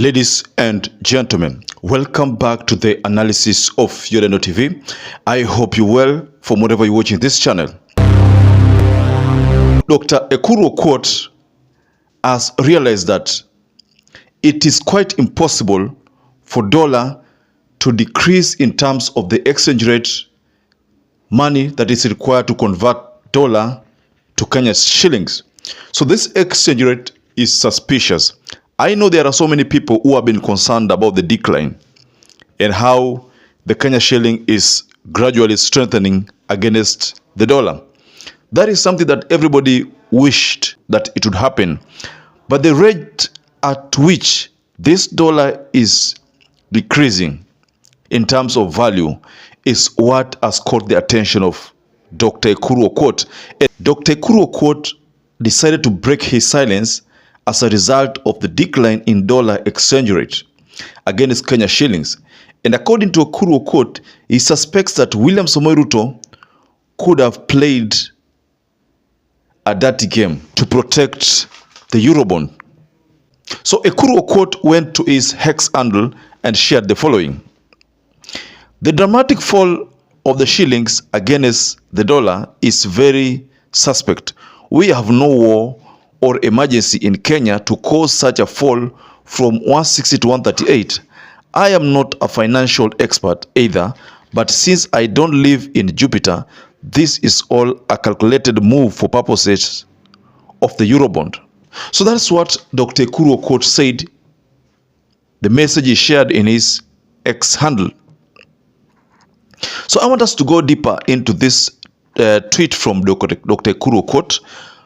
Ladies and gentlemen, welcome back to the analysis of YOLENO TV. I hope you're well from wherever you're watching this channel. Dr. EKURU AUKOT has realized that it is quite impossible for dollar to decrease in terms of the exchange rate money that is required to convert dollar to Kenya's shillings. So this exchange rate is suspicious. I know there are so many people who have been concerned about the decline and how the Kenya shilling is gradually strengthening against the dollar. That is something that everybody wished that it would happen. But the rate at which this dollar is decreasing in terms of value is what has caught the attention of Dr. EKURU AUKOT. Dr. EKURU AUKOT decided to break his silence as a result of the decline in dollar exchange rate against Kenya shillings. And according to EKURU AUKOT, he suspects that William Samoei Ruto could have played a dirty game to protect the Eurobond. So EKURU AUKOT went to his X handle and shared the following. The dramatic fall of the shillings against the dollar is very suspect. We have no war or emergency in Kenya to cause such a fall from 160 to 138. I am not a financial expert either, but since I don't live in Jupiter, this is all a calculated move for purposes of the Eurobond. So that's what Dr. EKURU AUKOT said, the message he shared in his X handle. So I want us to go deeper into this tweet from Dr. EKURU AUKOT.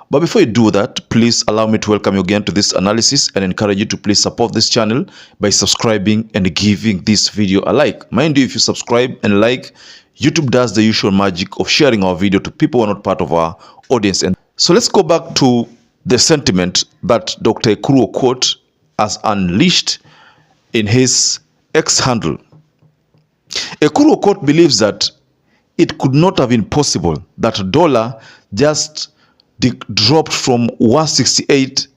But before you do that, please allow me to welcome you again to this analysis and encourage you to please support this channel by subscribing and giving this video a like. Mind you, if you subscribe and like, YouTube does the usual magic of sharing our video to people who are not part of our audience. And so let's go back to the sentiment that Dr. EKURU AUKOT has unleashed in his X handle. EKURU AUKOT believes that it could not have been possible that dollar just dropped from 168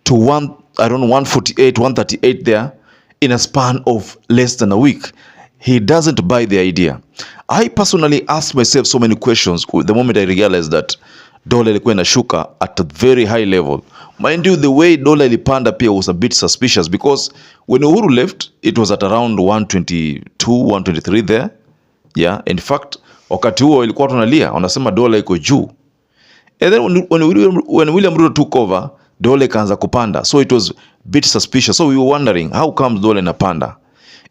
to 148, 138 there in a span of less than a week. He doesn't buy the idea. I personally asked myself so many questions the moment I realized that dollar ilikuwa inashuka at a very high level. Mind you, the way dollar ilipanda pia was a bit suspicious because when Uhuru left, it was at around 122, 123 there. Yeah, in fact, wakati huo ilikuwa tunalia, wanasema dollar iko juu. And then when William Ruto took over, dollar ikaanza kupanda. So it was a bit suspicious. So we were wondering, how comes dollar inapanda?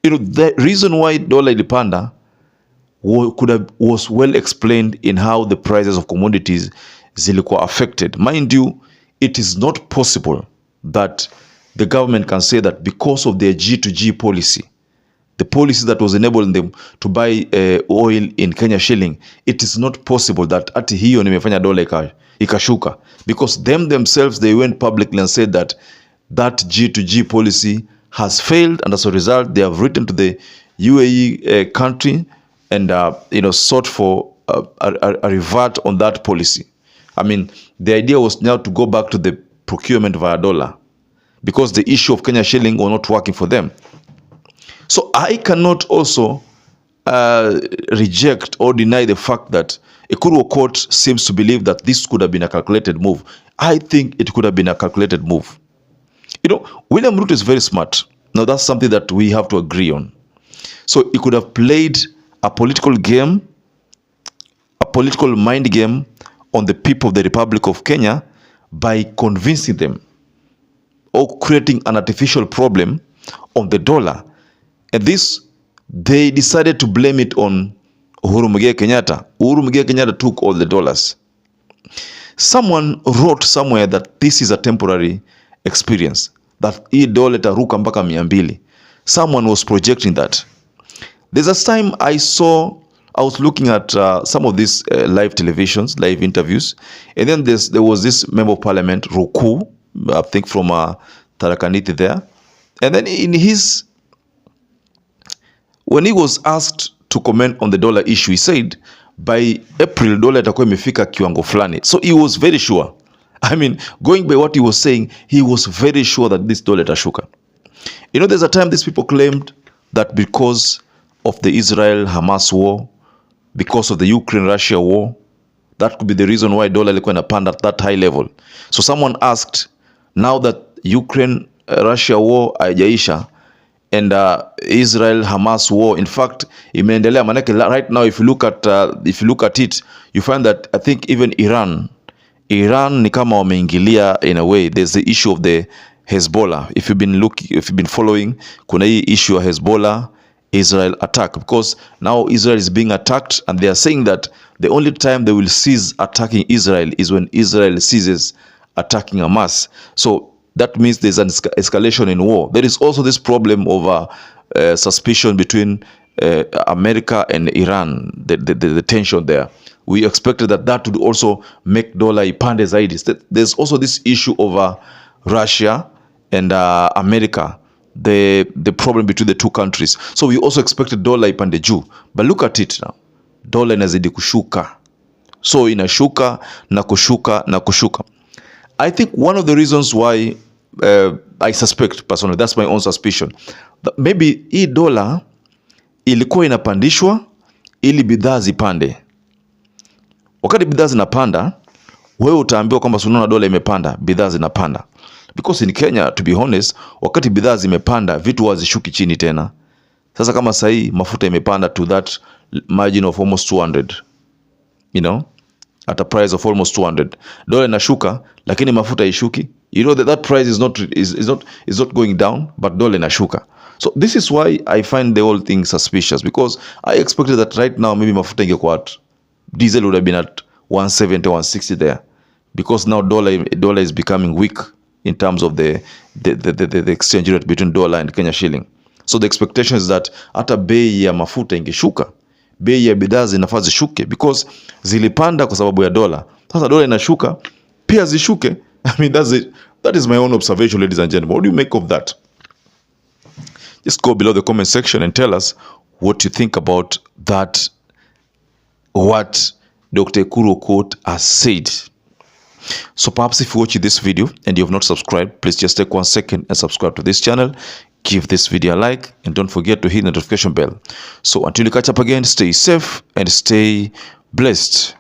You know, the reason why dollar ilipanda was well explained in how the prices of commodities zilikuwa affected. Mind you, it is not possible that the government can say that because of their G2G policy, the policy that was enabling them to buy oil in Kenya shilling, it is not possible that ati hiyo nimefanya dola ikashuka, because themselves, they went publicly and said that that G2G policy has failed, and as a result, they have written to the UAE country and sought for a revert on that policy. I mean, the idea was now to go back to the procurement via dollar because the issue of Kenya shilling was not working for them. So I cannot also reject or deny the fact that EKURU AUKOT seems to believe that this could have been a calculated move. I think it could have been a calculated move. You know, William Ruto is very smart. Now that's something that we have to agree on. So he could have played a political game, a political mind game on the people of the Republic of Kenya by convincing them or creating an artificial problem on the dollar. And this, they decided to blame it on UHURU KENYATTA. UHURU KENYATTA took all the dollars. Someone wrote somewhere that this is a temporary experience, that hii dollar itaruka mpaka 200. Someone was projecting that. There's a time I was looking at some of these live televisions, live interviews, and then there was this member of parliament, Ruku, I think from Tarakaniti there, and then when he was asked to comment on the dollar issue, he said by April dollar itakuwa imefika kiwango fulani. So he was very sure. I mean, going by what he was saying, he was very sure that this dollar itashuka. You know, there's a time these people claimed that because of the Israel-Hamas war, because of the Ukraine-Russia war, that could be the reason why dollar ilikuwa inapanda at that high level. So someone asked, now that Ukraine-Russia war haijaisha and Israel-Hamas war, in fact, imeendelea, manake right now if you look at it, you find that I think even Iran ni kama wameingilia in a way. There's the issue of the Hezbollah. If you've been following, kuna hii issue of Hezbollah Israel attack, because now Israel is being attacked and they are saying that the only time they will cease attacking Israel is when Israel ceases attacking Hamas. So that means there's an escalation in war. There is also this problem of suspicion between America and Iran, the tension there. We expected that would also make dollar ipande zaidi. There's also this issue over Russia and America, the problem between the two countries. So we also expected dollar ipande juu. But look at it now. Dollar inazidi kushuka. So inashuka na kushuka na kushuka. I think one of the reasons why I suspect personally, that's my own suspicion, that maybe hii dollar ilikuwa inapandishwa ili bidhaa zipande. Wakati bidhaa zinapanda, wewe utaambiwa kwamba unaona dola imepanda, bidhaa zinapanda. Because in Kenya, to be honest, wakati bidhaa zimepanda, vitu hazishuki chini tena. Sasa kama sahi mafuta imepanda to that margin of almost 200, you know, at a price of almost 200. Dola inashuka, lakini mafuta ishuki. You know that price is not going down, but dola inashuka. So this is why I find the whole thing suspicious, because I expected that right now maybe mafuta ingekuwa at, diesel would have been at 170, 160 there, because now dollar is becoming weak in terms of the exchange rate between dollar and Kenya shilling. So the expectation is that hata bei ya mafuta ingeshuka, bei ya bidhaa zinafaa zishuke, because zilipanda kwa sababu ya dola. Sasa dola inashuka, pia zishuke. I mean, that is my own observation, ladies and gentlemen. What do you make of that? Just go below the comment section and tell us what you think about that, what Dr. EKURU quote has said. So perhaps if you watch this video and you have not subscribed, please just take 1 second and subscribe to this channel. Give this video a like and don't forget to hit the notification bell. So until you catch up again, stay safe and stay blessed.